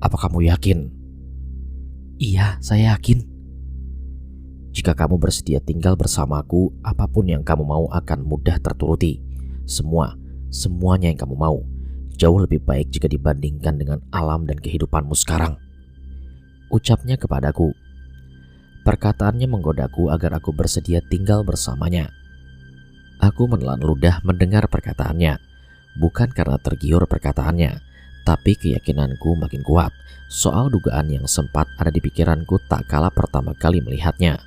Apa kamu yakin? Iya, saya yakin. Jika kamu bersedia tinggal bersamaku, apapun yang kamu mau akan mudah terturuti. Semuanya yang kamu mau. Jauh lebih baik jika dibandingkan dengan alam dan kehidupanmu sekarang, ucapnya kepadaku. Perkataannya menggodaku agar aku bersedia tinggal bersamanya. Aku menelan ludah mendengar perkataannya, bukan karena tergiur perkataannya, tapi keyakinanku makin kuat soal dugaan yang sempat ada di pikiranku tak kala pertama kali melihatnya,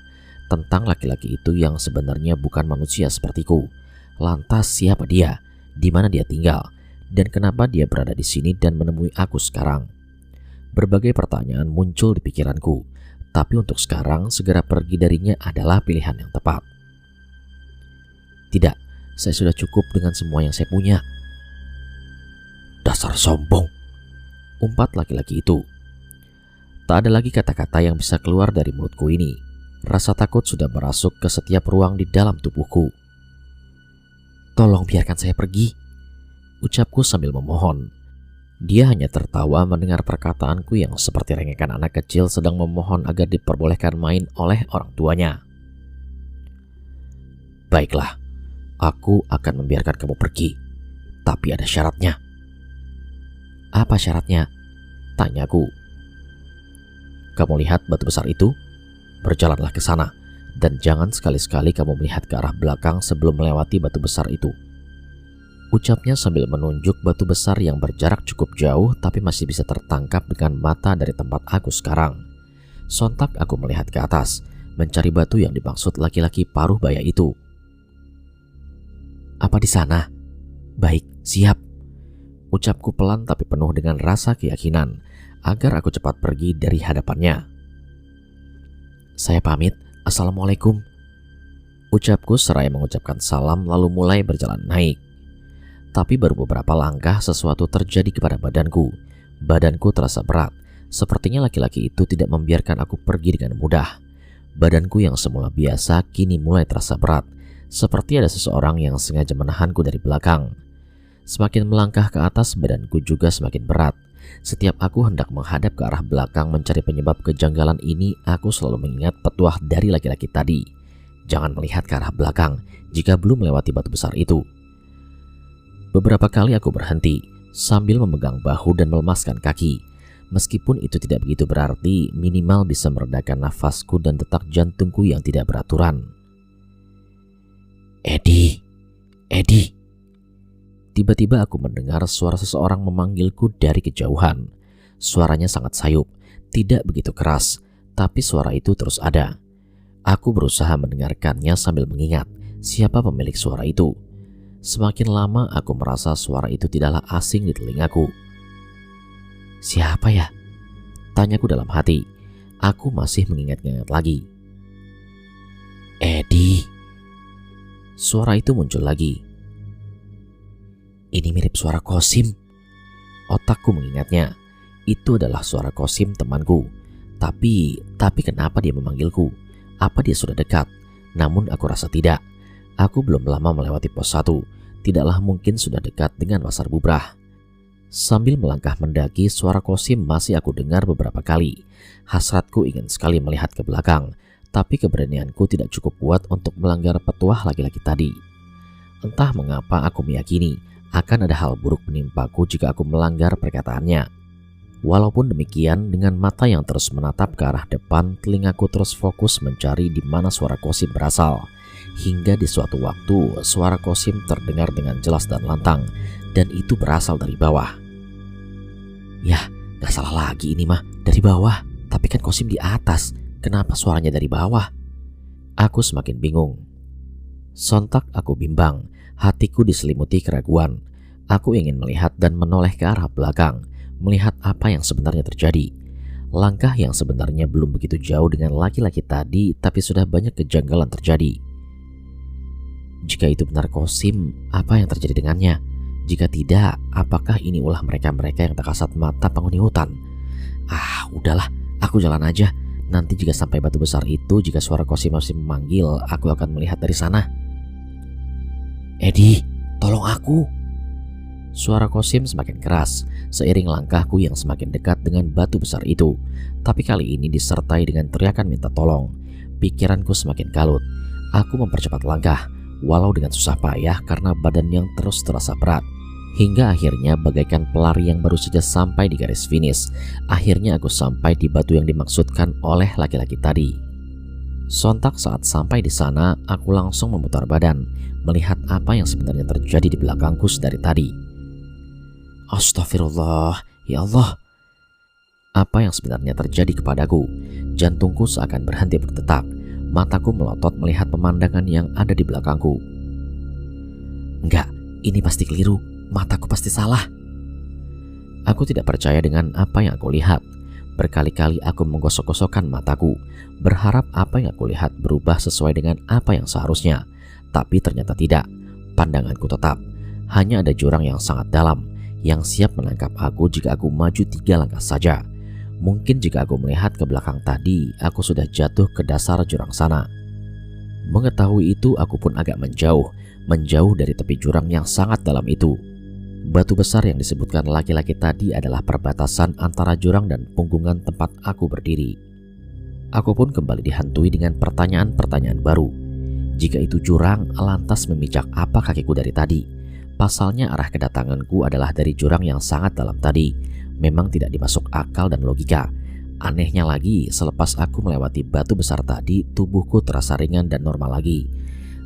tentang laki-laki itu yang sebenarnya bukan manusia sepertiku. Lantas siapa dia? Di mana dia tinggal? Dan kenapa dia berada di sini dan menemui aku sekarang? Berbagai pertanyaan muncul di pikiranku, tapi untuk sekarang segera pergi darinya adalah pilihan yang tepat. Tidak, saya sudah cukup dengan semua yang saya punya. Dasar sombong, umpat laki-laki itu. Tak ada lagi kata-kata yang bisa keluar dari mulutku ini. Rasa takut sudah merasuk ke setiap ruang di dalam tubuhku. Tolong biarkan saya pergi, ucapku sambil memohon. Dia hanya tertawa mendengar perkataanku yang seperti rengekan anak kecil sedang memohon agar diperbolehkan main oleh orang tuanya. Baiklah, aku akan membiarkan kamu pergi, tapi ada syaratnya. Apa syaratnya? Tanyaku. Kamu lihat batu besar itu? Berjalanlah ke sana, dan jangan sekali-sekali kamu melihat ke arah belakang sebelum melewati batu besar itu, ucapnya sambil menunjuk batu besar yang berjarak cukup jauh tapi masih bisa tertangkap dengan mata dari tempat aku sekarang. Sontak aku melihat ke atas, mencari batu yang dimaksud laki-laki paruh baya itu. Apa di sana? Baik, siap, ucapku pelan tapi penuh dengan rasa keyakinan agar aku cepat pergi dari hadapannya. Saya pamit, assalamualaikum, ucapku seraya mengucapkan salam lalu mulai berjalan naik. Tapi baru beberapa langkah sesuatu terjadi kepada badanku. Badanku terasa berat. Sepertinya laki-laki itu tidak membiarkan aku pergi dengan mudah. Badanku yang semula biasa kini mulai terasa berat, seperti ada seseorang yang sengaja menahanku dari belakang. Semakin melangkah ke atas, badanku juga semakin berat. Setiap aku hendak menghadap ke arah belakang mencari penyebab kejanggalan ini, aku selalu mengingat petuah dari laki-laki tadi. Jangan melihat ke arah belakang jika belum melewati batu besar itu. Beberapa kali aku berhenti sambil memegang bahu dan melemaskan kaki. Meskipun itu tidak begitu berarti, minimal bisa meredakan nafasku dan detak jantungku yang tidak beraturan. Edi. Tiba-tiba aku mendengar suara seseorang memanggilku dari kejauhan. Suaranya sangat sayup, tidak begitu keras, tapi suara itu terus ada. Aku berusaha mendengarkannya sambil mengingat siapa pemilik suara itu. Semakin lama aku merasa suara itu tidaklah asing di telingaku. Siapa ya? Tanyaku dalam hati. Aku masih mengingat-ingat lagi. Edi. Suara itu muncul lagi. Ini mirip suara Kosim. Otakku mengingatnya. Itu adalah suara Kosim temanku. Tapi kenapa dia memanggilku? Apa dia sudah dekat? Namun aku rasa tidak. Aku belum lama melewati pos 1. Tidaklah mungkin sudah dekat dengan pasar Bubrah. Sambil melangkah mendaki, suara Kosim masih aku dengar beberapa kali. Hasratku ingin sekali melihat ke belakang, tapi keberanianku tidak cukup kuat untuk melanggar petuah laki-laki tadi. Entah mengapa aku meyakini akan ada hal buruk menimpaku jika aku melanggar perkataannya. Walaupun demikian, dengan mata yang terus menatap ke arah depan, telingaku terus fokus mencari di mana suara Kosim berasal. Hingga di suatu waktu, suara Kosim terdengar dengan jelas dan lantang, dan itu berasal dari bawah. Yah, gak salah lagi ini mah, dari bawah. Tapi kan Kosim di atas, kenapa suaranya dari bawah? Aku semakin bingung. Sontak aku bimbang. Hatiku diselimuti keraguan. Aku ingin melihat dan menoleh ke arah belakang, melihat apa yang sebenarnya terjadi. Langkah yang sebenarnya belum begitu jauh dengan laki-laki tadi, tapi sudah banyak kejanggalan terjadi. Jika itu benar Kosim, apa yang terjadi dengannya? Jika tidak, apakah ini ulah mereka-mereka yang tak kasat mata penghuni hutan? Udahlah, aku jalan aja. Nanti jika sampai batu besar itu, jika suara Kosim masih memanggil, aku akan melihat dari sana. Edi, tolong aku. Suara Kosim semakin keras, seiring langkahku yang semakin dekat dengan batu besar itu. Tapi kali ini disertai dengan teriakan minta tolong. Pikiranku semakin kalut. Aku mempercepat langkah, walau dengan susah payah karena badan yang terus terasa berat. Hingga akhirnya bagaikan pelari yang baru saja sampai di garis finish, akhirnya aku sampai di batu yang dimaksudkan oleh laki-laki tadi. Sontak saat sampai di sana, aku langsung memutar badan, melihat apa yang sebenarnya terjadi di belakangku dari tadi. Astagfirullah, ya Allah. Apa yang sebenarnya terjadi kepadaku? Jantungku seakan berhenti berdetak. Mataku melotot melihat pemandangan yang ada di belakangku. Enggak, ini pasti keliru. Mataku pasti salah. Aku tidak percaya dengan apa yang aku lihat. Berkali-kali aku menggosok-gosokkan mataku, berharap apa yang aku lihat berubah sesuai dengan apa yang seharusnya. Tapi ternyata tidak. Pandanganku tetap. Hanya ada jurang yang sangat dalam, yang siap menangkap aku jika aku maju 3 langkah saja. Mungkin jika aku melihat ke belakang tadi, aku sudah jatuh ke dasar jurang sana. Mengetahui itu, aku pun agak menjauh dari tepi jurang yang sangat dalam itu. Batu besar yang disebutkan laki-laki tadi adalah perbatasan antara jurang dan punggungan tempat aku berdiri. Aku pun kembali dihantui dengan pertanyaan-pertanyaan baru. Jika itu jurang, lantas memijak apa kakiku dari tadi? Pasalnya arah kedatanganku adalah dari jurang yang sangat dalam tadi. Memang tidak dimasuk akal dan logika. Anehnya lagi, selepas aku melewati batu besar tadi, tubuhku terasa ringan dan normal lagi.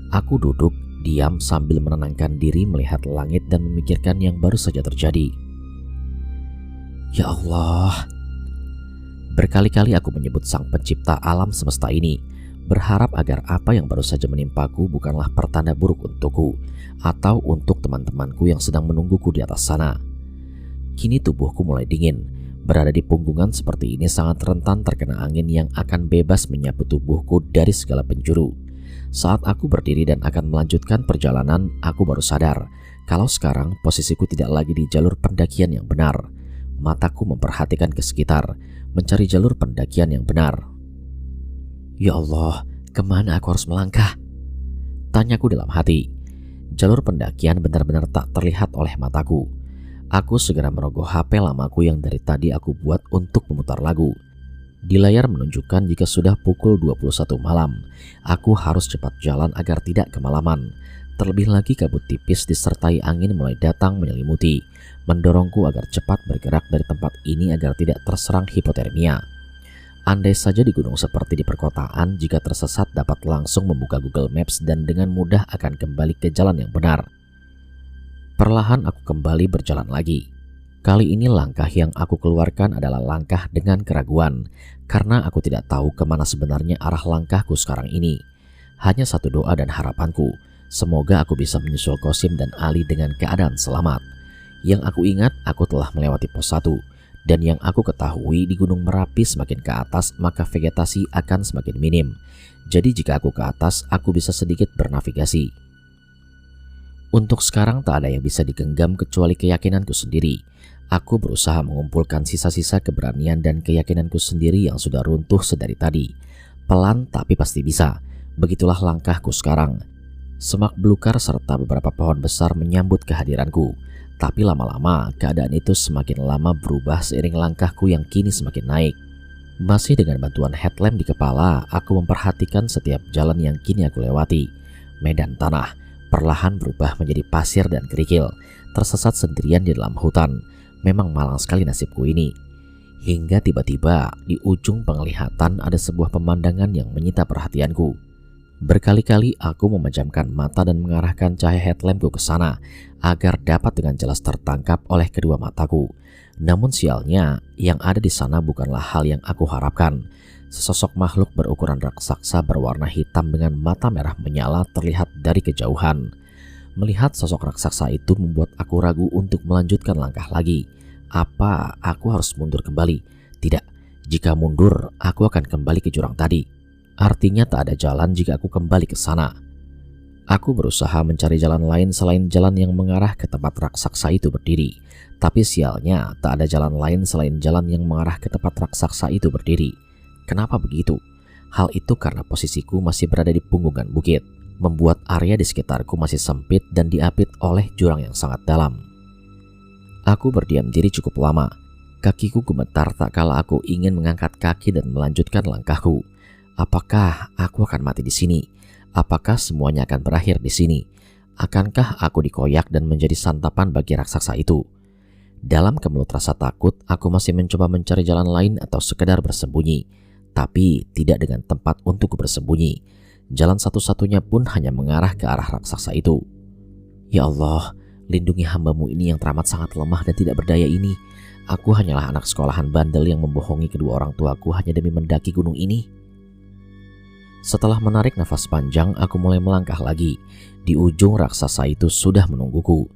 Aku duduk, diam sambil menenangkan diri melihat langit dan memikirkan yang baru saja terjadi. Ya Allah. Berkali-kali aku menyebut Sang Pencipta alam semesta ini, berharap agar apa yang baru saja menimpaku bukanlah pertanda buruk untukku atau untuk teman-temanku yang sedang menungguku di atas sana. Kini tubuhku mulai dingin. Berada di punggungan seperti ini sangat rentan terkena angin yang akan bebas menyapu tubuhku dari segala penjuru. Saat aku berdiri dan akan melanjutkan perjalanan, aku baru sadar kalau sekarang posisiku tidak lagi di jalur pendakian yang benar. Mataku memperhatikan ke sekitar, mencari jalur pendakian yang benar. Ya Allah, kemana aku harus melangkah? Tanyaku dalam hati. Jalur pendakian benar-benar tak terlihat oleh mataku. Aku segera merogoh HP lamaku yang dari tadi aku buat untuk memutar lagu. Di layar menunjukkan jika sudah pukul 21 malam. Aku harus cepat jalan agar tidak kemalaman. Terlebih lagi kabut tipis disertai angin mulai datang menyelimuti, mendorongku agar cepat bergerak dari tempat ini agar tidak terserang hipotermia. Andai saja di gunung seperti di perkotaan, jika tersesat dapat langsung membuka Google Maps dan dengan mudah akan kembali ke jalan yang benar. Perlahan aku kembali berjalan lagi. Kali ini langkah yang aku keluarkan adalah langkah dengan keraguan, karena aku tidak tahu kemana sebenarnya arah langkahku sekarang ini. Hanya satu doa dan harapanku, semoga aku bisa menyusul Kosim dan Ali dengan keadaan selamat. Yang aku ingat, aku telah melewati pos 1, dan yang aku ketahui di Gunung Merapi semakin ke atas maka vegetasi akan semakin minim. Jadi jika aku ke atas, aku bisa sedikit bernavigasi. Untuk sekarang tak ada yang bisa digenggam kecuali keyakinanku sendiri. Aku berusaha mengumpulkan sisa-sisa keberanian dan keyakinanku sendiri yang sudah runtuh sedari tadi. Pelan tapi pasti bisa. Begitulah langkahku sekarang. Semak belukar serta beberapa pohon besar menyambut kehadiranku. Tapi lama-lama keadaan itu semakin lama berubah seiring langkahku yang kini semakin naik. Masih dengan bantuan headlamp di kepala, aku memperhatikan setiap jalan yang kini aku lewati. Medan tanah perlahan berubah menjadi pasir dan kerikil, tersesat sendirian di dalam hutan. Memang malang sekali nasibku ini. Hingga tiba-tiba di ujung penglihatan ada sebuah pemandangan yang menyita perhatianku. Berkali-kali aku memejamkan mata dan mengarahkan cahaya headlampku ke sana agar dapat dengan jelas tertangkap oleh kedua mataku. Namun sialnya, yang ada di sana bukanlah hal yang aku harapkan. Sesosok makhluk berukuran raksasa berwarna hitam dengan mata merah menyala terlihat dari kejauhan. Melihat sosok raksasa itu membuat aku ragu untuk melanjutkan langkah lagi. Apa aku harus mundur kembali? Tidak, jika mundur aku akan kembali ke jurang tadi. Artinya tak ada jalan jika aku kembali ke sana. Aku berusaha mencari jalan lain selain jalan yang mengarah ke tempat raksasa itu berdiri. Tapi sialnya tak ada jalan lain selain jalan yang mengarah ke tempat raksasa itu berdiri. Kenapa begitu? Hal itu karena posisiku masih berada di punggungan bukit, membuat area di sekitarku masih sempit dan diapit oleh jurang yang sangat dalam. Aku berdiam diri cukup lama. Kakiku gemetar tak kala aku ingin mengangkat kaki dan melanjutkan langkahku. Apakah aku akan mati di sini? Apakah semuanya akan berakhir di sini? Akankah aku dikoyak dan menjadi santapan bagi raksasa itu? Dalam kemelut rasa takut, aku masih mencoba mencari jalan lain atau sekedar bersembunyi. Tapi tidak dengan tempat untuk bersembunyi. Jalan satu-satunya pun hanya mengarah ke arah raksasa itu. Ya Allah, lindungi hamba-Mu ini yang teramat sangat lemah dan tidak berdaya ini. Aku hanyalah anak sekolahan bandel yang membohongi kedua orang tuaku hanya demi mendaki gunung ini. Setelah menarik nafas panjang, aku mulai melangkah lagi. Di ujung raksasa itu sudah menungguku.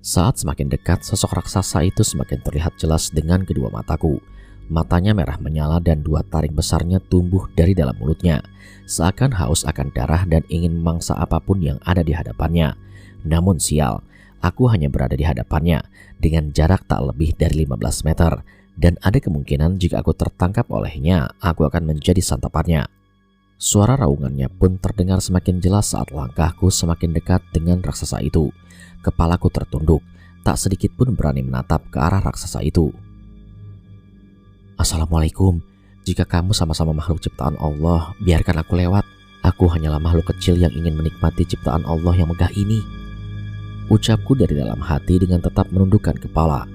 Saat semakin dekat, sosok raksasa itu semakin terlihat jelas dengan kedua mataku. Matanya merah menyala dan dua taring besarnya tumbuh dari dalam mulutnya, seakan haus akan darah dan ingin memangsa apapun yang ada di hadapannya. Namun sial, aku hanya berada di hadapannya dengan jarak tak lebih dari 15 meter, dan ada kemungkinan jika aku tertangkap olehnya, aku akan menjadi santapannya. Suara raungannya pun terdengar semakin jelas saat langkahku semakin dekat dengan raksasa itu. Kepalaku tertunduk, tak sedikit pun berani menatap ke arah raksasa itu. Assalamualaikum, jika kamu sama-sama makhluk ciptaan Allah, biarkan aku lewat. Aku hanyalah makhluk kecil yang ingin menikmati ciptaan Allah yang megah ini. Ucapku dari dalam hati dengan tetap menundukkan kepala.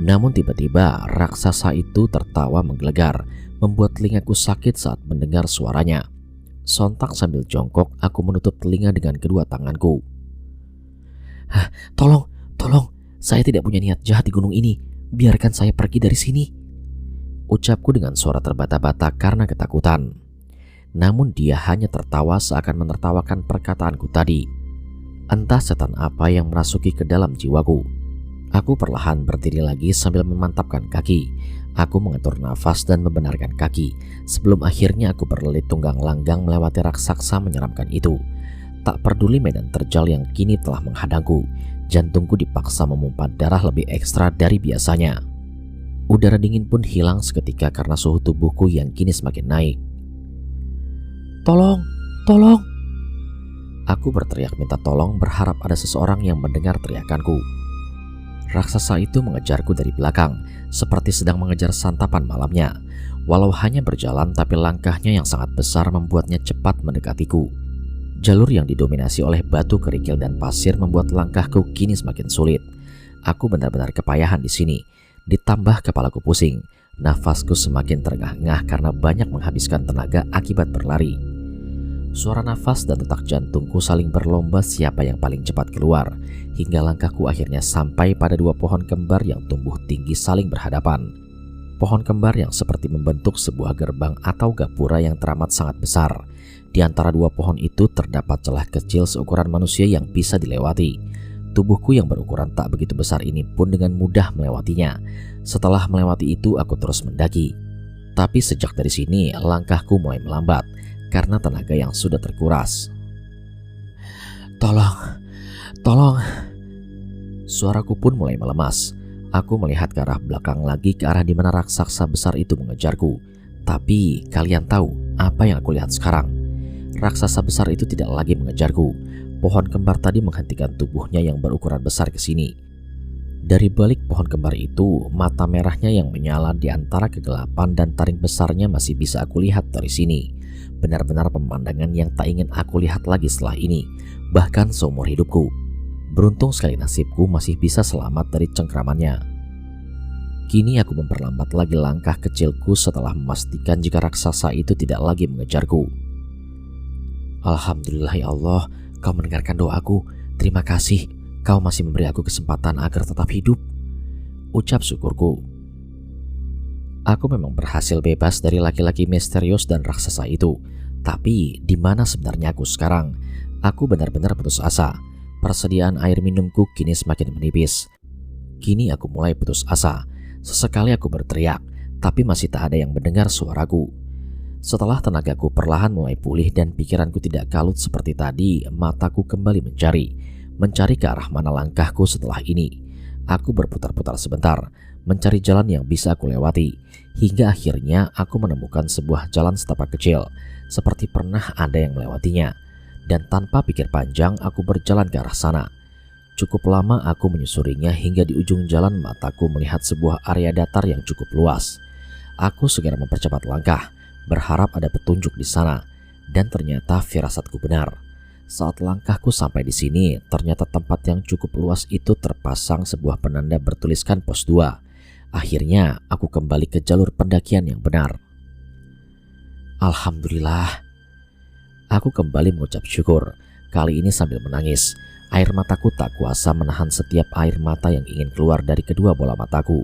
Namun tiba-tiba raksasa itu tertawa menggelegar, membuat telingaku sakit saat mendengar suaranya. Sontak sambil jongkok, aku menutup telinga dengan kedua tanganku. Tolong, saya tidak punya niat jahat di gunung ini. Biarkan saya pergi dari sini. Ucapku dengan suara terbata-bata karena ketakutan. Namun dia hanya tertawa seakan menertawakan perkataanku tadi. Entah setan apa yang merasuki ke dalam jiwaku. Aku perlahan berdiri lagi sambil memantapkan kaki. Aku mengatur nafas dan membenarkan kaki. Sebelum akhirnya aku berlelit tunggang langgang melewati raksasa menyeramkan itu. Tak peduli medan terjal yang kini telah menghadangku, jantungku dipaksa memompa darah lebih ekstra dari biasanya. Udara dingin pun hilang seketika karena suhu tubuhku yang kini semakin naik. Tolong! Aku berteriak minta tolong berharap ada seseorang yang mendengar teriakanku. Raksasa itu mengejarku dari belakang, seperti sedang mengejar santapan malamnya. Walau hanya berjalan, tapi langkahnya yang sangat besar membuatnya cepat mendekatiku. Jalur yang didominasi oleh batu kerikil dan pasir membuat langkahku kini semakin sulit. Aku benar-benar kepayahan di sini. Ditambah kepalaku pusing, nafasku semakin terengah-engah karena banyak menghabiskan tenaga akibat berlari. Suara nafas dan detak jantungku saling berlomba siapa yang paling cepat keluar, hingga langkahku akhirnya sampai pada dua pohon kembar yang tumbuh tinggi saling berhadapan. Pohon kembar yang seperti membentuk sebuah gerbang atau gapura yang teramat sangat besar. Di antara dua pohon itu terdapat celah kecil seukuran manusia yang bisa dilewati. Tubuhku yang berukuran tak begitu besar ini pun dengan mudah melewatinya. Setelah melewati itu, aku terus mendaki. Tapi sejak dari sini, langkahku mulai melambat karena tenaga yang sudah terkuras. Tolong. Suaraku pun mulai melemas. Aku melihat ke arah belakang lagi, ke arah di mana raksasa besar itu mengejarku. Tapi kalian tahu apa yang aku lihat sekarang? Raksasa besar itu tidak lagi mengejarku. Pohon kembar tadi menghentikan tubuhnya yang berukuran besar ke sini. Dari balik pohon kembar itu, mata merahnya yang menyala di antara kegelapan dan taring besarnya masih bisa aku lihat dari sini. Benar-benar pemandangan yang tak ingin aku lihat lagi setelah ini, bahkan seumur hidupku. Beruntung sekali nasibku masih bisa selamat dari cengkramannya. Kini aku memperlambat lagi langkah kecilku setelah memastikan jika raksasa itu tidak lagi mengejarku. Alhamdulillah ya Allah, kau mendengarkan doaku. Terima kasih, kau masih memberi aku kesempatan agar tetap hidup. Ucap syukurku. Aku memang berhasil bebas dari laki-laki misterius dan raksasa itu. Tapi di mana sebenarnya aku sekarang? Aku benar-benar putus asa. Persediaan air minumku kini semakin menipis. Kini aku mulai putus asa. Sesekali aku berteriak, tapi masih tak ada yang mendengar suaraku. Setelah tenagaku perlahan mulai pulih dan pikiranku tidak kalut seperti tadi, mataku kembali mencari ke arah mana langkahku setelah ini. Aku berputar-putar sebentar, mencari jalan yang bisa aku lewati, hingga akhirnya aku menemukan sebuah jalan setapak kecil, seperti pernah ada yang melewatinya. Dan tanpa pikir panjang, aku berjalan ke arah sana. Cukup lama aku menyusurinya hingga di ujung jalan mataku melihat sebuah area datar yang cukup luas. Aku segera mempercepat langkah, berharap ada petunjuk di sana, dan ternyata firasatku benar. Saat langkahku sampai di sini, ternyata tempat yang cukup luas itu terpasang sebuah penanda bertuliskan pos 2. Akhirnya aku kembali ke jalur pendakian yang benar. Alhamdulillah. Aku kembali mengucap syukur, kali ini sambil menangis. Air mataku tak kuasa menahan setiap air mata yang ingin keluar dari kedua bola mataku.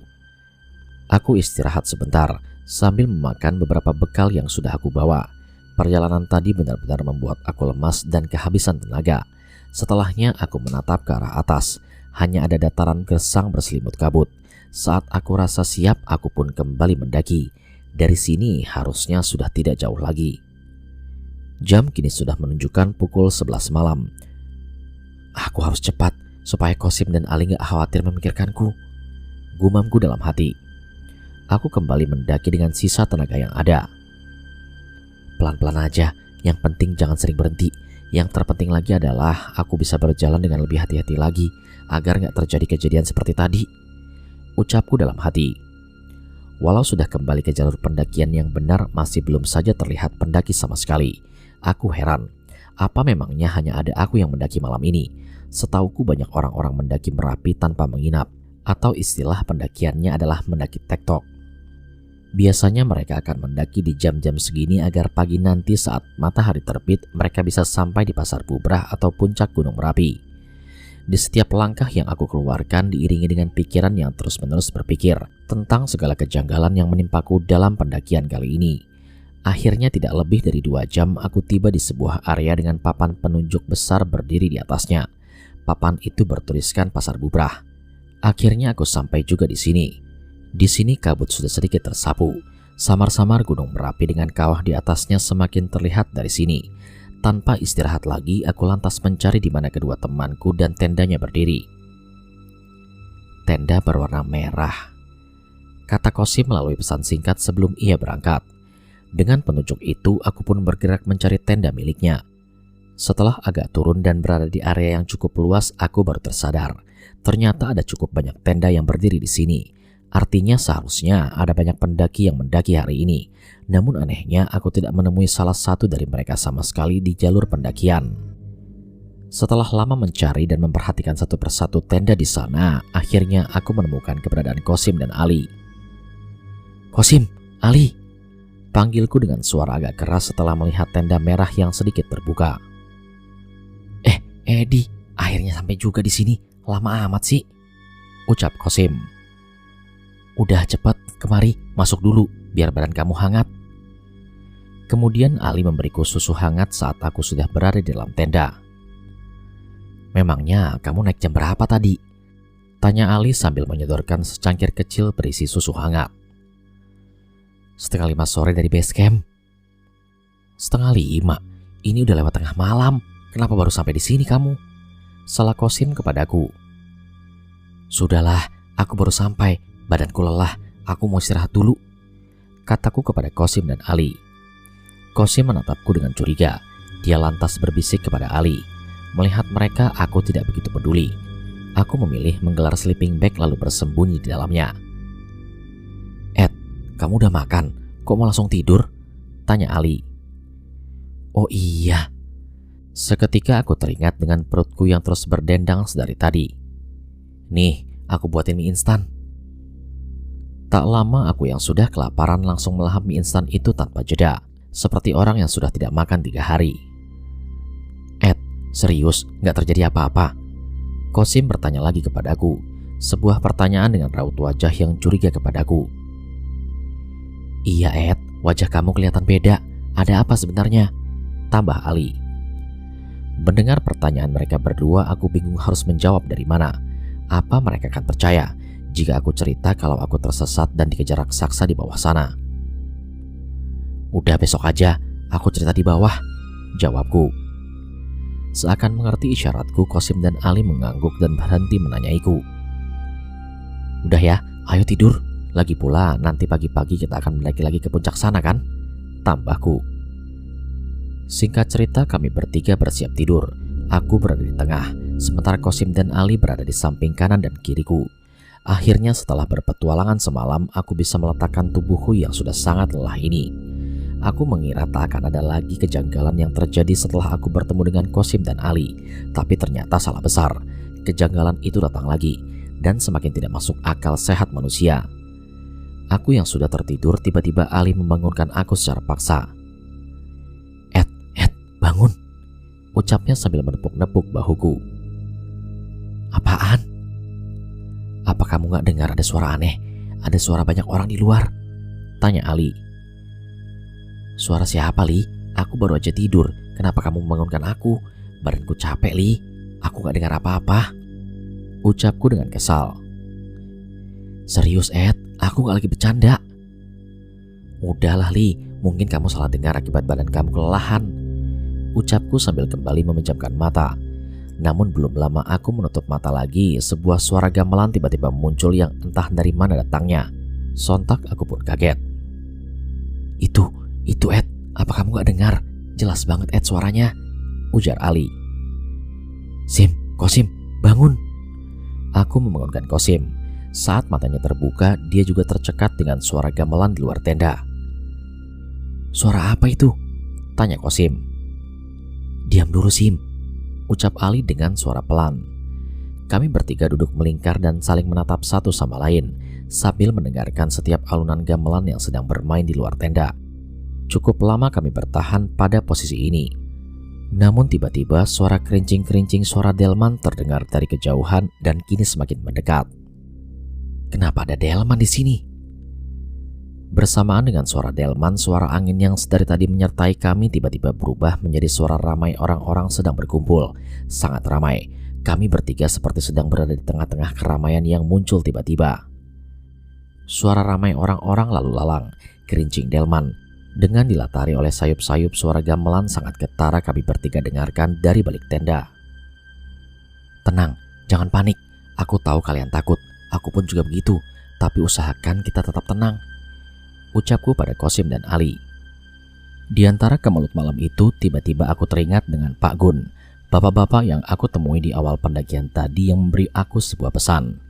Aku istirahat sebentar sambil memakan beberapa bekal yang sudah aku bawa. Perjalanan tadi benar-benar membuat aku lemas dan kehabisan tenaga. Setelahnya aku menatap ke arah atas. Hanya ada dataran gersang berselimut kabut. Saat aku rasa siap, aku pun kembali mendaki. Dari sini harusnya sudah tidak jauh lagi. Jam kini sudah menunjukkan pukul 11 malam. Aku harus cepat supaya Qasim dan Ali gak khawatir memikirkanku, gumamku dalam hati. Aku kembali mendaki dengan sisa tenaga yang ada. Pelan-pelan aja, yang penting jangan sering berhenti. Yang terpenting lagi adalah aku bisa berjalan dengan lebih hati-hati lagi agar gak terjadi kejadian seperti tadi, ucapku dalam hati. Walau sudah kembali ke jalur pendakian yang benar, masih belum saja terlihat pendaki sama sekali. Aku heran, apa memangnya hanya ada aku yang mendaki malam ini? Setauku banyak orang-orang mendaki Merapi tanpa menginap, atau istilah pendakiannya adalah mendaki tektok. Biasanya mereka akan mendaki di jam-jam segini agar pagi nanti saat matahari terbit mereka bisa sampai di Pasar Bubrah atau puncak Gunung Merapi. Di setiap langkah yang aku keluarkan diiringi dengan pikiran yang terus-menerus berpikir tentang segala kejanggalan yang menimpaku dalam pendakian kali ini. Akhirnya tidak lebih dari 2 jam aku tiba di sebuah area dengan papan penunjuk besar berdiri di atasnya. Papan itu bertuliskan Pasar Bubrah. Akhirnya aku sampai juga di sini. Di sini kabut sudah sedikit tersapu. Samar-samar Gunung Merapi dengan kawah di atasnya semakin terlihat dari sini. Tanpa istirahat lagi, aku lantas mencari di mana kedua temanku dan tendanya berdiri. Tenda berwarna merah, kata Qasim melalui pesan singkat sebelum ia berangkat. Dengan penunjuk itu, aku pun bergerak mencari tenda miliknya. Setelah agak turun dan berada di area yang cukup luas, aku baru tersadar. Ternyata ada cukup banyak tenda yang berdiri di sini. Artinya seharusnya ada banyak pendaki yang mendaki hari ini. Namun anehnya aku tidak menemui salah satu dari mereka sama sekali di jalur pendakian. Setelah lama mencari dan memperhatikan satu persatu tenda di sana, akhirnya aku menemukan keberadaan Qasim dan Ali. Qasim, Ali, panggilku dengan suara agak keras setelah melihat tenda merah yang sedikit terbuka. Edi, akhirnya sampai juga di sini. Lama amat sih, ucap Qasim. Udah cepat, kemari, masuk dulu, biar badan kamu hangat. Kemudian Ali memberiku susu hangat saat aku sudah berada di dalam tenda. Memangnya kamu naik jam berapa tadi? Tanya Ali sambil menyodorkan secangkir kecil berisi susu hangat. 4:30 sore dari base camp. 4:30? Ini udah lewat tengah malam. Kenapa baru sampai di sini kamu? Salah Qasim kepadaku. Sudahlah, aku baru sampai. Badanku lelah, aku mau istirahat dulu, kataku kepada Qasim dan Ali. Qasim menatapku dengan curiga. Dia lantas berbisik kepada Ali. Melihat mereka, aku tidak begitu peduli. Aku memilih menggelar sleeping bag lalu bersembunyi di dalamnya. Ed, kamu udah makan? Kok mau langsung tidur? Tanya Ali. Oh iya. Seketika aku teringat dengan perutku yang terus berdendang sedari tadi. Nih, aku buatin mie instan. Tak lama aku yang sudah kelaparan langsung melahap mie instan itu tanpa jeda, seperti orang yang sudah tidak makan 3 hari. Ed, serius gak terjadi apa-apa? Qasim bertanya lagi kepadaku, sebuah pertanyaan dengan raut wajah yang curiga kepadaku. Iya Ed, wajah kamu kelihatan beda. Ada apa sebenarnya? Tambah Ali. Mendengar pertanyaan mereka berdua, aku bingung harus menjawab dari mana. Apa mereka akan percaya jika aku cerita kalau aku tersesat dan dikejar raksasa di bawah sana? Udah besok aja, aku cerita di bawah, jawabku. Seakan mengerti isyaratku, Qasim dan Ali mengangguk dan berhenti menanyaiku. Udah ya, ayo tidur. Lagi pula nanti pagi-pagi kita akan mendaki lagi ke puncak sana kan? Tambahku. Singkat cerita, kami bertiga bersiap tidur. Aku berada di tengah, sementara Kosim dan Ali berada di samping kanan dan kiriku. Akhirnya setelah berpetualangan semalam, aku bisa meletakkan tubuhku yang sudah sangat lelah ini. Aku mengira tak akan ada lagi kejanggalan yang terjadi setelah aku bertemu dengan Kosim dan Ali. Tapi ternyata salah besar. Kejanggalan itu datang lagi dan semakin tidak masuk akal sehat manusia. Aku yang sudah tertidur, tiba-tiba Ali membangunkan aku secara paksa. Ed, bangun, ucapnya sambil menepuk-nepuk bahuku. Apaan? Apa kamu gak dengar ada suara aneh? Ada suara banyak orang di luar? Tanya Ali. Suara siapa, Li? Aku baru aja tidur. Kenapa kamu membangunkan aku? Badanku capek, Li. Aku gak dengar apa-apa, ucapku dengan kesal. Serius, Ed, aku gak lagi bercanda. Udahlah, Li, mungkin kamu salah dengar akibat badan kamu kelelahan, ucapku sambil kembali memejamkan mata. Namun belum lama aku menutup mata lagi, sebuah suara gamelan tiba-tiba muncul yang entah dari mana datangnya. Sontak aku pun kaget. Itu Ed, apa kamu gak dengar? Jelas banget Ed suaranya, ujar Ali. Kosim, bangun. Aku membangunkan Kosim. Saat matanya terbuka, dia juga tercekat dengan suara gamelan di luar tenda. Suara apa itu? Tanya Kosim. Diam dulu, Sim, ucap Ali dengan suara pelan. Kami bertiga duduk melingkar dan saling menatap satu sama lain sambil mendengarkan setiap alunan gamelan yang sedang bermain di luar tenda. Cukup lama kami bertahan pada posisi ini. Namun tiba-tiba suara kerincing-kerincing suara delman terdengar dari kejauhan dan kini semakin mendekat. Kenapa ada delman di sini? Bersamaan dengan suara delman, suara angin yang sedari tadi menyertai kami tiba-tiba berubah menjadi suara ramai orang-orang sedang berkumpul. Sangat ramai. Kami bertiga seperti sedang berada di tengah-tengah keramaian yang muncul tiba-tiba. Suara ramai orang-orang lalu lalang, kerincing delman, dengan dilatari oleh sayup-sayup suara gamelan sangat getara kami bertiga dengarkan dari balik tenda. Tenang, jangan panik. Aku tahu kalian takut. Aku pun juga begitu. Tapi usahakan kita tetap tenang, ucapku pada Kosim dan Ali. Di antara kemelut malam itu, tiba-tiba aku teringat dengan Pak Gun, bapak-bapak yang aku temui di awal pendakian tadi yang memberi aku sebuah pesan.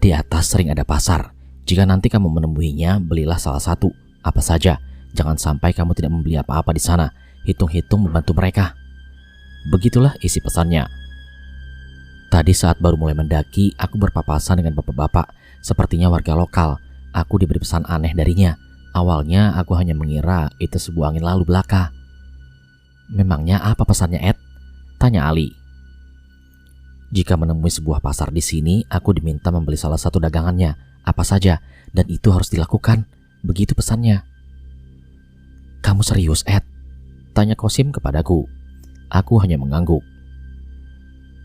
Di atas sering ada pasar. Jika nanti kamu menemuinya, belilah salah satu. Apa saja, jangan sampai kamu tidak membeli apa-apa di sana. Hitung-hitung membantu mereka. Begitulah isi pesannya. Tadi saat baru mulai mendaki, aku berpapasan dengan bapak-bapak, sepertinya warga lokal. Aku diberi pesan aneh darinya. Awalnya aku hanya mengira itu sebuah angin lalu belaka. Memangnya apa pesannya, Ed? Tanya Ali. Jika menemui sebuah pasar di sini, aku diminta membeli salah satu dagangannya, apa saja, dan itu harus dilakukan. Begitu pesannya. Kamu serius, Ed? Tanya Kosim kepadaku. Aku hanya mengangguk.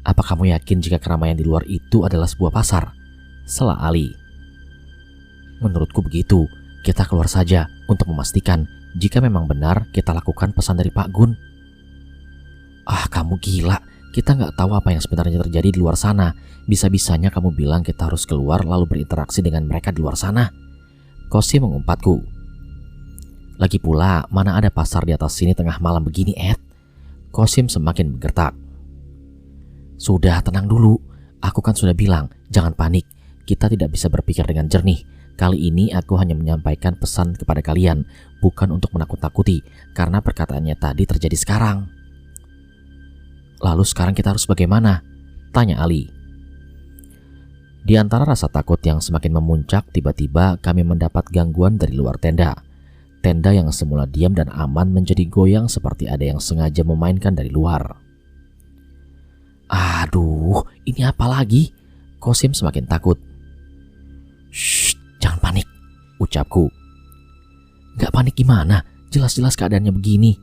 Apa kamu yakin jika keramaian di luar itu adalah sebuah pasar? Sela Ali. Menurutku begitu. Kita keluar saja untuk memastikan. Jika memang benar, kita lakukan pesan dari Pak Gun. Ah, kamu gila. Kita nggak tahu apa yang sebenarnya terjadi di luar sana. Bisa-bisanya kamu bilang kita harus keluar lalu berinteraksi dengan mereka di luar sana, Kosim mengumpatku. Lagi pula, mana ada pasar di atas sini tengah malam begini, Ed? Kosim semakin menggertak. Sudah, tenang dulu. Aku kan sudah bilang, jangan panik. Kita tidak bisa berpikir dengan jernih. Kali ini aku hanya menyampaikan pesan kepada kalian, bukan untuk menakut-takuti, karena perkataannya tadi terjadi sekarang. Lalu sekarang kita harus bagaimana? Tanya Ali. Di antara rasa takut yang semakin memuncak, tiba-tiba kami mendapat gangguan dari luar tenda. Tenda yang semula diam dan aman menjadi goyang seperti ada yang sengaja memainkan dari luar. Aduh, ini apa lagi? Kosim semakin takut. Shh, jangan panik, ucapku. Gak panik gimana? Jelas-jelas keadaannya begini,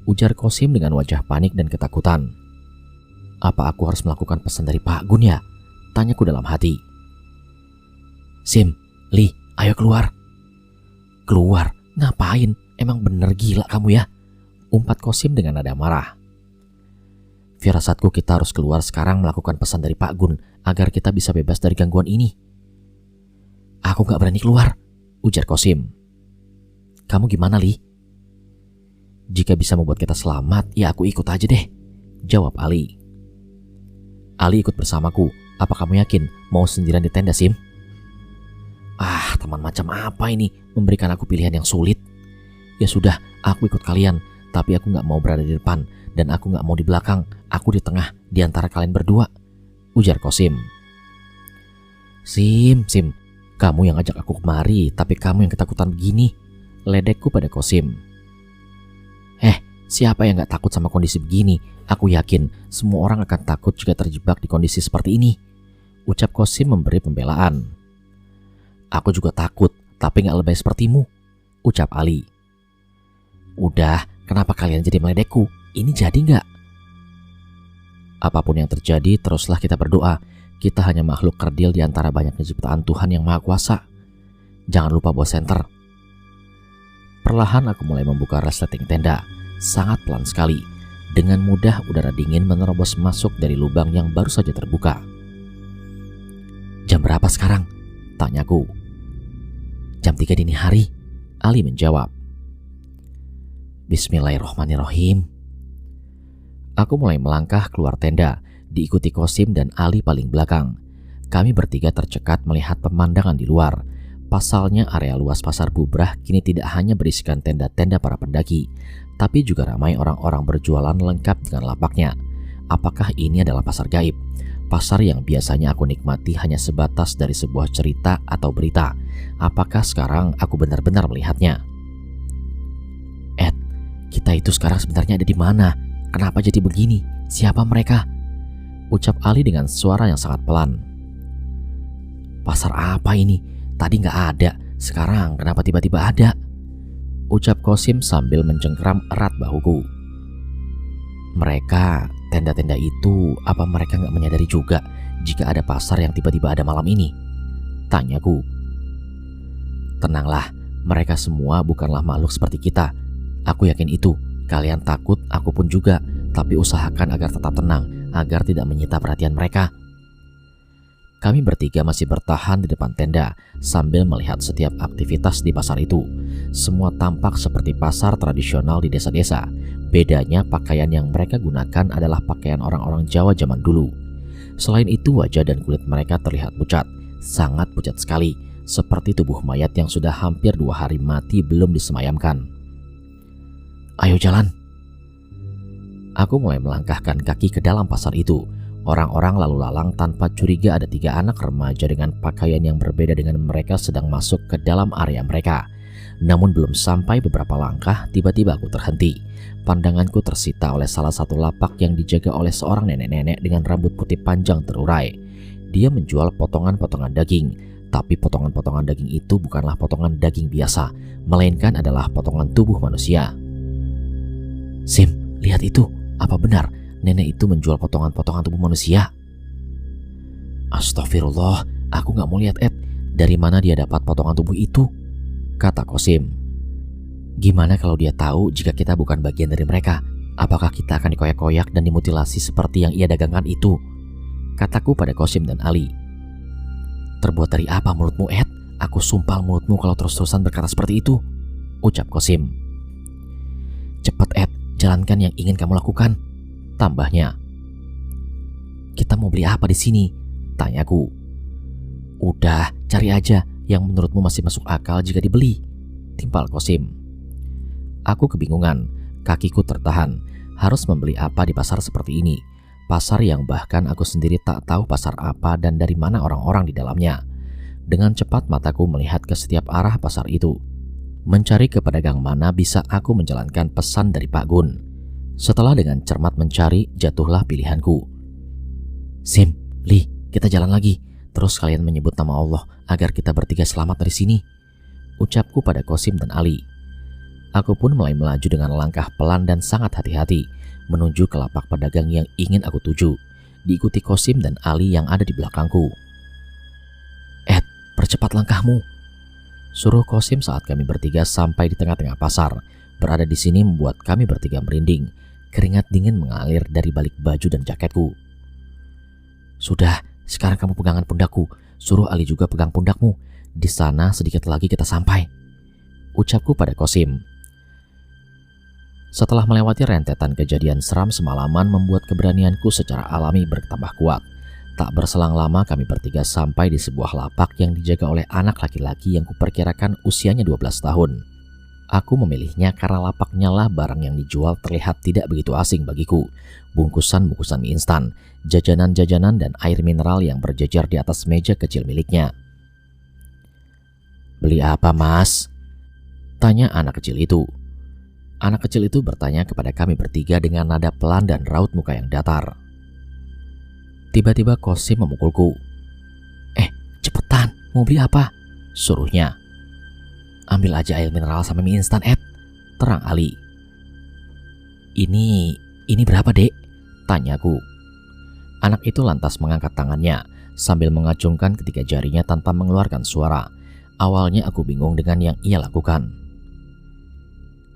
ujar Kosim dengan wajah panik dan ketakutan. Apa aku harus melakukan pesan dari Pak Gun ya? Tanyaku dalam hati. Sim, Li, ayo keluar. Keluar? Ngapain? Emang bener gila kamu ya? Umpat Kosim dengan nada marah. Firasatku kita harus keluar sekarang melakukan pesan dari Pak Gun agar kita bisa bebas dari gangguan ini. Aku gak berani keluar, ujar Kosim. Kamu gimana, Li? Jika bisa membuat kita selamat, ya aku ikut aja deh, jawab Ali. Ali ikut bersamaku. Apa kamu yakin mau sendirian di tenda, Sim? Ah, teman macam apa ini memberikan aku pilihan yang sulit. Ya sudah, aku ikut kalian, tapi aku gak mau berada di depan, dan aku gak mau di belakang. Aku di tengah, di antara kalian berdua, ujar Kosim. Sim, kamu yang ajak aku kemari, tapi kamu yang ketakutan begini, ledekku pada Kosim. Siapa yang gak takut sama kondisi begini? Aku yakin semua orang akan takut jika terjebak di kondisi seperti ini, ucap Kosim memberi pembelaan. Aku juga takut, tapi gak lebay sepertimu, ucap Ali. Udah, kenapa kalian jadi meledekku? Ini jadi gak? Apapun yang terjadi, teruslah kita berdoa. Kita hanya makhluk kerdil di antara banyaknya ciptaan Tuhan yang Maha Kuasa. Jangan lupa bawa senter. Perlahan aku mulai membuka resleting tenda. Sangat pelan sekali. Dengan mudah udara dingin menerobos masuk dari lubang yang baru saja terbuka. Jam berapa sekarang? Tanyaku. Jam 3 dini hari, Ali menjawab. Bismillahirrohmanirrohim. Aku mulai melangkah keluar tenda, diikuti Kosim dan Ali paling belakang. Kami bertiga tercekat melihat pemandangan di luar. Pasalnya area luas pasar Bubrah kini tidak hanya berisikan tenda-tenda para pendaki, tapi juga ramai orang-orang berjualan lengkap dengan lapaknya. Apakah ini adalah pasar gaib? Pasar yang biasanya aku nikmati hanya sebatas dari sebuah cerita atau berita. Apakah sekarang aku benar-benar melihatnya? Kita itu sekarang sebenarnya ada di mana? Kenapa jadi begini? Siapa mereka? Ucap Ali dengan suara yang sangat pelan. Pasar apa ini? Tadi nggak ada. Sekarang kenapa tiba-tiba ada? Ucap Kosim sambil mencengkeram erat bahuku. Mereka, tenda-tenda itu, apa mereka nggak menyadari juga jika ada pasar yang tiba-tiba ada malam ini? Tanyaku. Tenanglah, mereka semua bukanlah makhluk seperti kita. Aku yakin itu. Kalian takut, aku pun juga. Tapi usahakan agar tetap tenang, agar tidak menyita perhatian mereka. Kami bertiga masih bertahan di depan tenda sambil melihat setiap aktivitas di pasar itu. Semua tampak seperti pasar tradisional di desa-desa. Bedanya pakaian yang mereka gunakan adalah pakaian orang-orang Jawa zaman dulu. Selain itu, wajah dan kulit mereka terlihat pucat. Sangat pucat sekali, seperti tubuh mayat yang sudah hampir 2 hari mati belum disemayamkan. Ayo jalan. Aku mulai melangkahkan kaki ke dalam pasar itu. Orang-orang lalu lalang tanpa curiga. Ada 3 anak remaja dengan pakaian yang berbeda dengan mereka sedang masuk ke dalam area mereka. Namun belum sampai beberapa langkah, tiba-tiba aku terhenti. Pandanganku tersita oleh salah satu lapak yang dijaga oleh seorang nenek-nenek dengan rambut putih panjang terurai. Dia menjual potongan-potongan daging. Tapi potongan-potongan daging itu bukanlah potongan daging biasa, melainkan adalah potongan tubuh manusia. Sim, lihat itu. Apa benar nenek itu menjual potongan-potongan tubuh manusia? Astagfirullah, aku gak mau lihat Ed. Dari mana dia dapat potongan tubuh itu? Kata Kosim. Gimana kalau dia tahu jika kita bukan bagian dari mereka? Apakah kita akan dikoyak-koyak dan dimutilasi seperti yang ia dagangkan itu? Kataku pada Kosim dan Ali. Terbuat dari apa mulutmu Ed? Aku sumpah mulutmu kalau terus-terusan berkata seperti itu, ucap Kosim. Cepat Ed, jalankan yang ingin kamu lakukan, tambahnya. Kita mau beli apa di sini? Tanyaku. Udah, cari aja yang menurutmu masih masuk akal jika dibeli, timpal Kosim. Aku kebingungan, kakiku tertahan. Harus membeli apa di pasar seperti ini? Pasar yang bahkan aku sendiri tak tahu pasar apa dan dari mana orang-orang di dalamnya. Dengan cepat mataku melihat ke setiap arah pasar itu, mencari ke pedagang mana bisa aku menjalankan pesan dari Pak Gun. Setelah dengan cermat mencari, jatuhlah pilihanku. Sim, Li, kita jalan lagi. Terus kalian menyebut nama Allah agar kita bertiga selamat dari sini, ucapku pada Kosim dan Ali. Aku pun mulai melaju dengan langkah pelan dan sangat hati-hati menuju ke lapak pedagang yang ingin aku tuju, diikuti Kosim dan Ali yang ada di belakangku. Ed, percepat langkahmu, suruh Kosim saat kami bertiga sampai di tengah-tengah pasar. Berada di sini membuat kami bertiga merinding. Keringat dingin mengalir dari balik baju dan jaketku. Sudah, sekarang kamu pegangan pundakku. Suruh Ali juga pegang pundakmu. Di sana sedikit lagi kita sampai, ucapku pada Kosim. Setelah melewati rentetan kejadian seram semalaman membuat keberanianku secara alami bertambah kuat. Tak berselang lama kami bertiga sampai di sebuah lapak yang dijaga oleh anak laki-laki yang kuperkirakan usianya 12 tahun. Aku memilihnya karena lapaknya lah barang yang dijual terlihat tidak begitu asing bagiku. Bungkusan-bungkusan mie instan, jajanan-jajanan dan air mineral yang berjejer di atas meja kecil miliknya. "Beli apa, Mas?" tanya anak kecil itu. Anak kecil itu bertanya kepada kami bertiga dengan nada pelan dan raut muka yang datar. Tiba-tiba Kosim memukulku. Cepetan, mau beli apa?" suruhnya. "Ambil aja air mineral sama mie instan, Ed," terang Ali. Ini berapa, Dek?" tanyaku. Anak itu lantas mengangkat tangannya sambil mengacungkan ketiga jarinya tanpa mengeluarkan suara. Awalnya aku bingung dengan yang ia lakukan.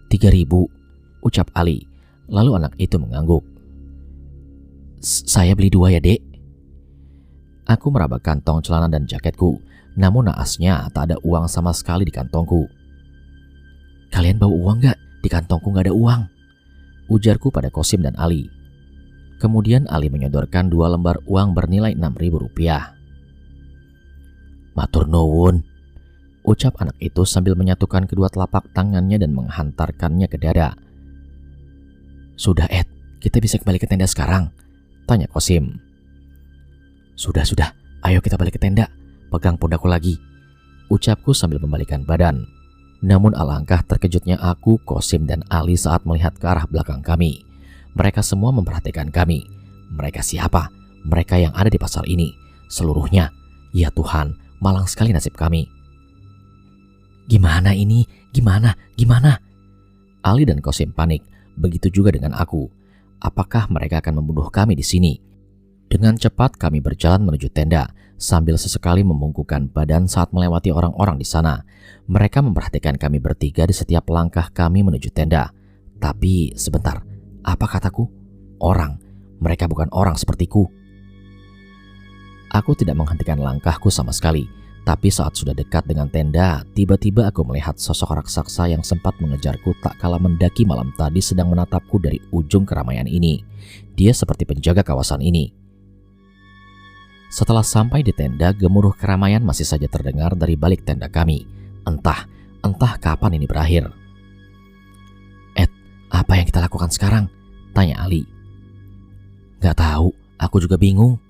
3.000, ucap Ali. Lalu anak itu mengangguk. "Saya beli 2 ya, Dek." Aku meraba kantong celana dan jaketku, namun naasnya tak ada uang sama sekali di kantongku. "Kalian bawa uang gak? Di kantongku gak ada uang," ujarku pada Kosim dan Ali. Kemudian Ali menyodorkan 2 lembar uang bernilai 6.000 rupiah. "Matur nuwun," ucap anak itu sambil menyatukan kedua telapak tangannya dan menghantarkannya ke dada. "Sudah, Ed, kita bisa kembali ke tenda sekarang?" tanya Kosim. Sudah, ayo kita balik ke tenda, pegang pundakku lagi," ucapku sambil membalikan badan. Namun alangkah terkejutnya aku, Kosim dan Ali saat melihat ke arah belakang kami. Mereka semua memperhatikan kami. Mereka siapa? Mereka yang ada di pasar ini, seluruhnya. Ya Tuhan, malang sekali nasib kami. "Gimana ini? Gimana? Ali dan Kosim panik, begitu juga dengan aku. Apakah mereka akan membunuh kami di sini? Dengan cepat kami berjalan menuju tenda, sambil sesekali membungkukkan badan saat melewati orang-orang di sana. Mereka memperhatikan kami bertiga di setiap langkah kami menuju tenda. Tapi sebentar, apa kataku? Orang. Mereka bukan orang sepertiku. Aku tidak menghentikan langkahku sama sekali. Tapi saat sudah dekat dengan tenda, tiba-tiba aku melihat sosok raksasa yang sempat mengejarku tak kala mendaki malam tadi sedang menatapku dari ujung keramaian ini. Dia seperti penjaga kawasan ini. Setelah sampai di tenda, gemuruh keramaian masih saja terdengar dari balik tenda kami. Entah kapan ini berakhir. "Ed, apa yang kita lakukan sekarang?" tanya Ali. "Gak tahu, aku juga bingung.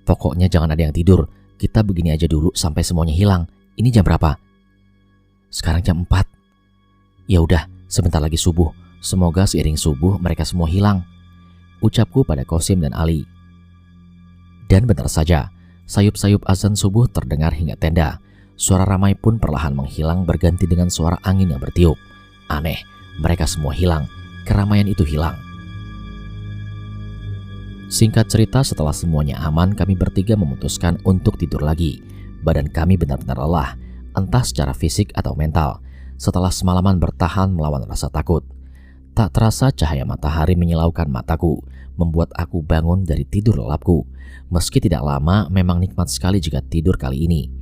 Pokoknya jangan ada yang tidur. Kita begini aja dulu sampai semuanya hilang. Ini jam berapa?" "Sekarang jam 4. "Ya udah, sebentar lagi subuh. Semoga seiring subuh mereka semua hilang," ucapku pada Kosim dan Ali. Dan benar saja, sayup-sayup azan subuh terdengar hingga tenda. Suara ramai pun perlahan menghilang berganti dengan suara angin yang bertiup. Aneh, mereka semua hilang. Keramaian itu hilang. Singkat cerita, setelah semuanya aman, kami bertiga memutuskan untuk tidur lagi. Badan kami benar-benar lelah, entah secara fisik atau mental, setelah semalaman bertahan melawan rasa takut. Tak terasa cahaya matahari menyilaukan mataku, membuat aku bangun dari tidur lelapku. Meski tidak lama, memang nikmat sekali jika tidur kali ini.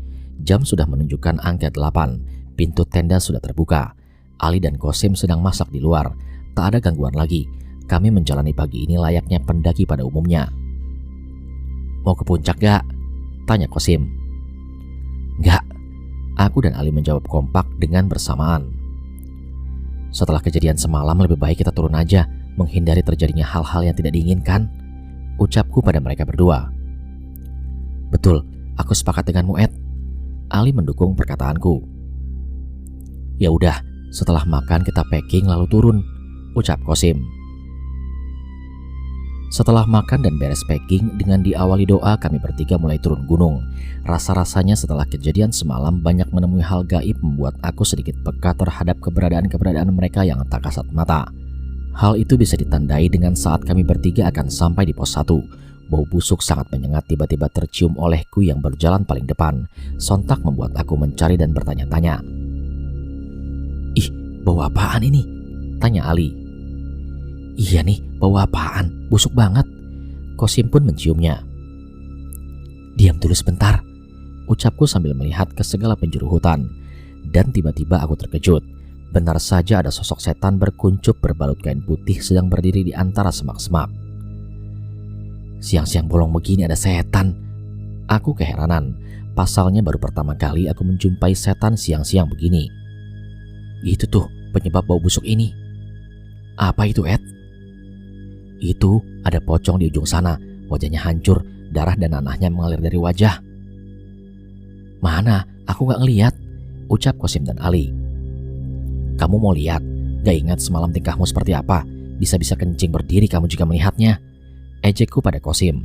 Jam sudah menunjukkan angka 8, pintu tenda sudah terbuka. Ali dan Kosim sedang masak di luar, tak ada gangguan lagi. Kami menjalani pagi ini layaknya pendaki pada umumnya. "Mau ke puncak gak?" tanya Kosim. "Gak," aku dan Ali menjawab kompak dengan bersamaan. "Setelah kejadian semalam lebih baik kita turun aja, menghindari terjadinya hal-hal yang tidak diinginkan," ucapku pada mereka berdua. "Betul, aku sepakat denganmu, Ed." Ali mendukung perkataanku. "Ya udah, setelah makan kita packing lalu turun," ucap Kosim. Setelah makan dan beres packing, dengan diawali doa kami bertiga mulai turun gunung. Rasa-rasanya setelah kejadian semalam banyak menemui hal gaib membuat aku sedikit peka terhadap keberadaan mereka yang tak kasat mata. Hal itu bisa ditandai dengan saat kami bertiga akan sampai di pos 1. Bau busuk sangat menyengat tiba-tiba tercium olehku yang berjalan paling depan. Sontak membuat aku mencari dan bertanya-tanya. "Ih, bau apaan ini?" tanya Ali. "Iya nih, bau apaan? Busuk banget." Kosim pun menciumnya. "Diam dulu sebentar," ucapku sambil melihat ke segala penjuru hutan. Dan tiba-tiba aku terkejut. Benar saja ada sosok setan berkuncup berbalut kain putih sedang berdiri di antara semak-semak. Siang-siang bolong begini ada setan. Aku keheranan. Pasalnya baru pertama kali aku menjumpai setan siang-siang begini. Itu tuh penyebab bau busuk ini. Apa itu, Ed? Itu ada pocong di ujung sana. Wajahnya hancur, darah dan nanahnya mengalir dari wajah. Mana? Aku gak ngeliat, ucap Kosim dan Ali. Kamu mau lihat? Gak ingat semalam tingkahmu seperti apa? Bisa-bisa kencing berdiri kamu jika melihatnya, ejekku pada Kosim.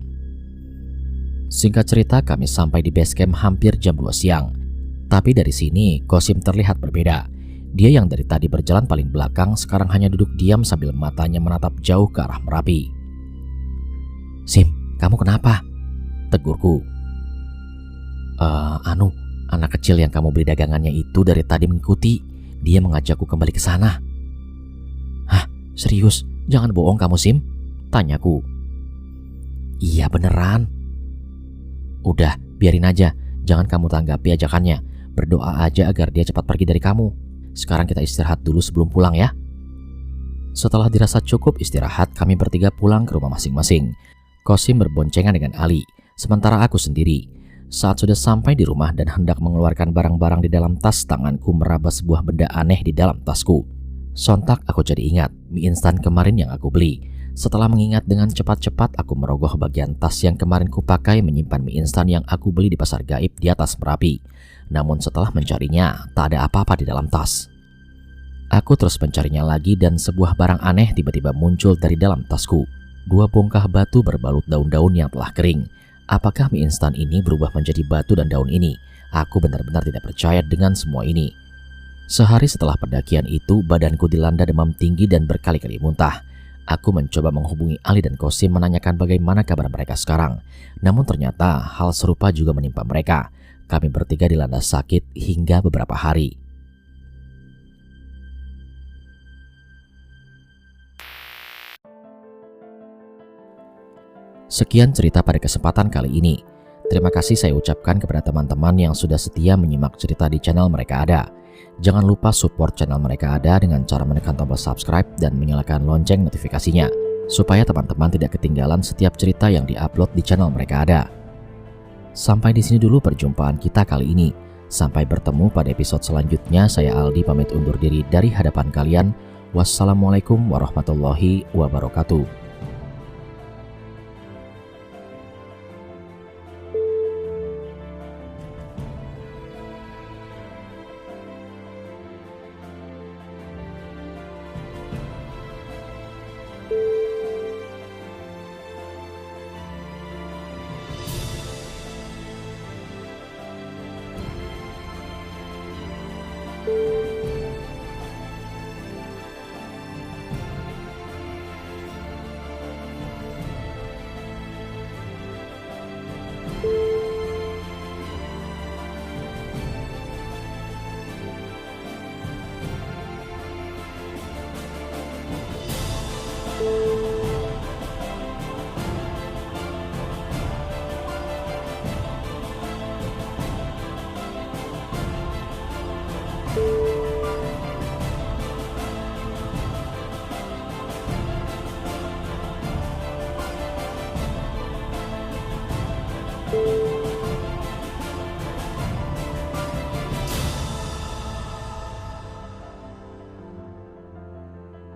Singkat cerita, kami sampai di base camp hampir jam 2 siang. Tapi dari sini Kosim terlihat berbeda. Dia yang dari tadi berjalan paling belakang sekarang hanya duduk diam sambil matanya menatap jauh ke arah Merapi. Sim, kamu kenapa? Tegurku. Anak kecil yang kamu beli dagangannya itu dari tadi mengikuti. Dia mengajakku kembali ke sana. Hah, serius? Jangan bohong kamu, Sim? Tanyaku. Iya beneran. Udah, biarin aja. Jangan kamu tanggapi ajakannya. Berdoa aja agar dia cepat pergi dari kamu. Sekarang kita istirahat dulu sebelum pulang ya. Setelah dirasa cukup istirahat, kami bertiga pulang ke rumah masing-masing. Kosim berboncengan dengan Ali, sementara aku sendiri. Saat sudah sampai di rumah dan hendak mengeluarkan barang-barang di dalam tas, tanganku meraba sebuah benda aneh di dalam tasku. Sontak aku jadi ingat mie instan kemarin yang aku beli. Setelah mengingat dengan cepat-cepat, aku merogoh bagian tas yang kemarin kupakai menyimpan mie instan yang aku beli di pasar gaib di atas Merapi. Namun setelah mencarinya, tak ada apa-apa di dalam tas. Aku terus mencarinya lagi dan sebuah barang aneh tiba-tiba muncul dari dalam tasku. 2 bongkah batu berbalut daun-daun yang telah kering. Apakah mie instan ini berubah menjadi batu dan daun ini? Aku benar-benar tidak percaya dengan semua ini. Sehari setelah pendakian itu, badanku dilanda demam tinggi dan berkali-kali muntah. Aku mencoba menghubungi Ali dan Kosim menanyakan bagaimana kabar mereka sekarang. Namun ternyata hal serupa juga menimpa mereka. Kami bertiga dilanda sakit hingga beberapa hari. Sekian cerita pada kesempatan kali ini. Terima kasih saya ucapkan kepada teman-teman yang sudah setia menyimak cerita di channel Mereka Ada. Jangan lupa support channel Mereka Ada dengan cara menekan tombol subscribe dan menyalakan lonceng notifikasinya, supaya teman-teman tidak ketinggalan setiap cerita yang diupload di channel Mereka Ada. Sampai di sini dulu perjumpaan kita kali ini. Sampai bertemu pada episode selanjutnya. Saya Aldi pamit undur diri dari hadapan kalian. Wassalamualaikum warahmatullahi wabarakatuh.